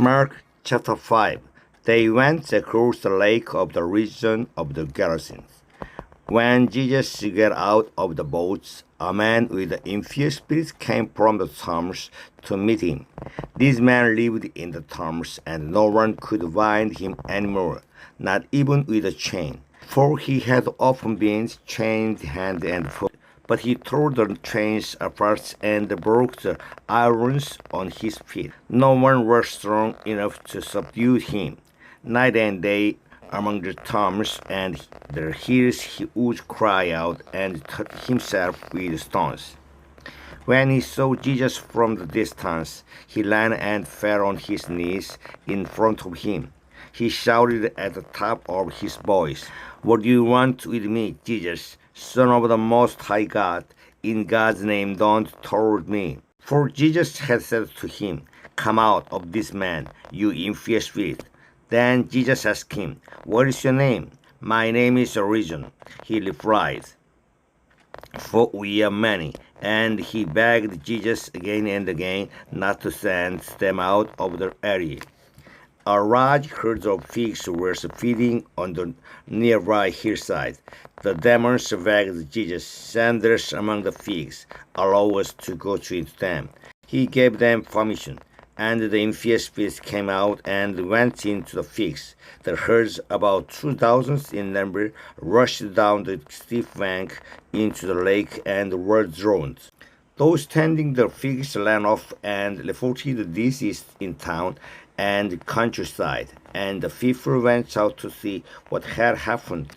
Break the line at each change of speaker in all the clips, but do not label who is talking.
Mark chapter 5. They went across the lake of the region of the Gerasenes. When Jesus got out of the boat, a man with an impure spirit came from the tombs to meet him. This man lived in the tombs, and no one could bind him anymore, not even with a chain, for he had often been chained hand and foot. But he tore the chains apart and broke the irons on his feet. No one was strong enough to subdue him. Night and day among the tombs and the hills he would cry out and cut himself with stones. When he saw Jesus from the distance, he ran and fell on his knees in front of him. He shouted at the top of his voice, "What do you want with me, Jesus, Son of the Most High God? In God's name, don't torture me." For Jesus had said to him, "Come out of this man, you impure spirit." Then Jesus asked him, "What is your name?" "My name is Legion," he replied, "for we are many." And he begged Jesus again and again not to send them out of the area. A large herd of pigs was feeding on the nearby hillside. The demons begged Jesus, "Send us among the pigs, allow us to go to them." He gave them permission, and the impure spirits came out and went into the pigs. The herds, about 2,000 in number, rushed down the steep bank into the lake and were drowned. Those tending the pigs ran off and reported this in town and countryside, and the people went out to see what had happened.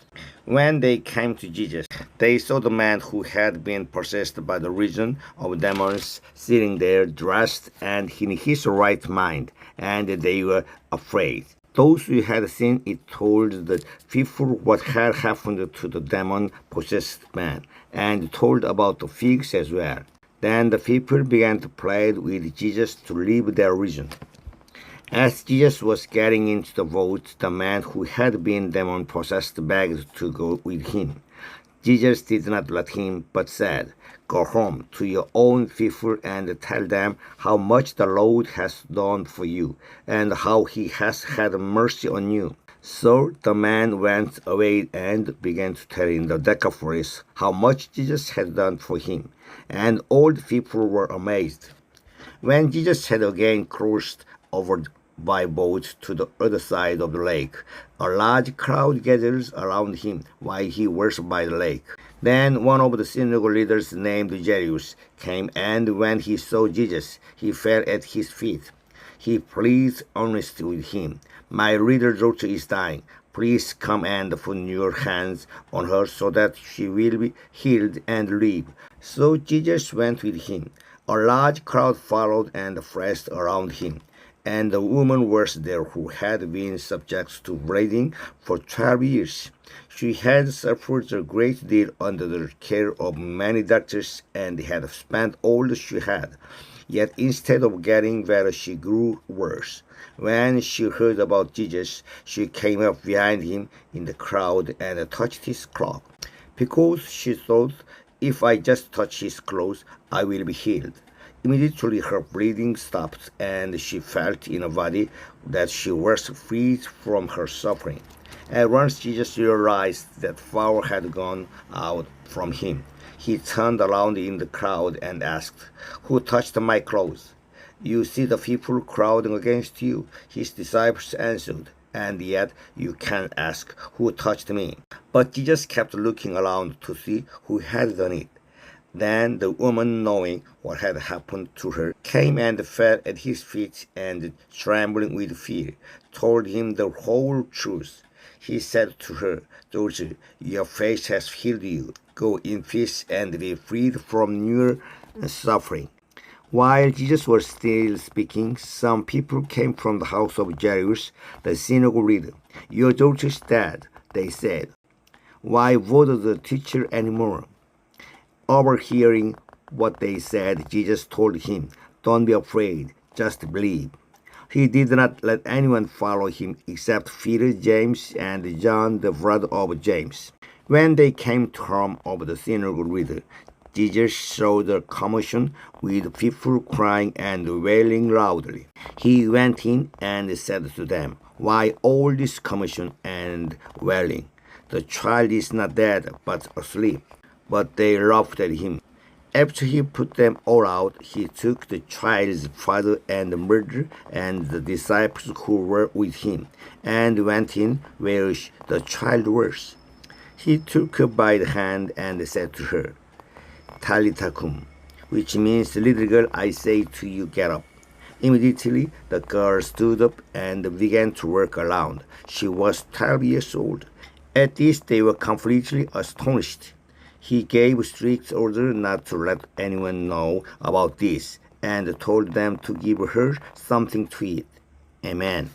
When they came to Jesus, they saw the man who had been possessed by the legion of demons sitting there dressed and in his right mind, and they were afraid. Those who had seen it told the people what had happened to the demon-possessed man, and told about the figs as well. Then the people began to plead with Jesus to leave their region. As Jesus was getting into the boat, the man who had been demon-possessed begged to go with him. Jesus did not let him, but said, "Go home to your own people and tell them how much the Lord has done for you, and how he has had mercy on you." So the man went away and began to tell in the Decapolis how much Jesus had done for him, and all the people were amazed. When Jesus had again crossed over by boat to the other side of the lake, a large crowd gathered around him while he was by the lake. Then one of the synagogue leaders named Jairus came, and when he saw Jesus, he fell at his feet. He pleaded earnestly with him, "My little daughter is dying. Please come and put your hands on her so that she will be healed and live." So Jesus went with him. A large crowd followed and pressed around him. And the woman was there who had been subject to bleeding for 12 years. She had suffered a great deal under the care of many doctors and had spent all she had. Yet instead of getting better, she grew worse. When she heard about Jesus, she came up behind him in the crowd and touched his cloak, because she thought, "If I just touch his clothes, I will be healed." Immediately her bleeding stopped, and she felt in her body that she was freed from her suffering. At once Jesus realized that power had gone out from him. He turned around in the crowd and asked, "Who touched my clothes?" "You see the people crowding against you," his disciples answered, "and yet you can't ask, 'Who touched me?'" But Jesus kept looking around to see who had done it. Then the woman, knowing what had happened to her, came and fell at his feet and, trembling with fear, told him the whole truth. He said to her, "Daughter, your faith has healed you. Go in peace and be freed from your suffering." While Jesus was still speaking, some people came from the house of Jairus, the synagogue leader. "Your daughter is dead," they said. "Why bother the teacher anymore?" Overhearing what they said, Jesus told him, "Don't be afraid, just believe." He did not let anyone follow him except Peter, James, and John, the brother of James. When they came to home of the synagogue leader, Jesus saw the commotion with people crying and wailing loudly. He went in and said to them, "Why all this commotion and wailing? The child is not dead, but asleep." But they laughed at him. After he put them all out, he took the child's father and mother and the disciples who were with him, and went in where the child was. He took her by the hand and said to her, "Talitha kum," which means, "Little girl, I say to you, get up." Immediately the girl stood up and began to walk around. She was 12 years old. At this they were completely astonished. He gave strict order not to let anyone know about this, and told them to give her something to eat. Amen.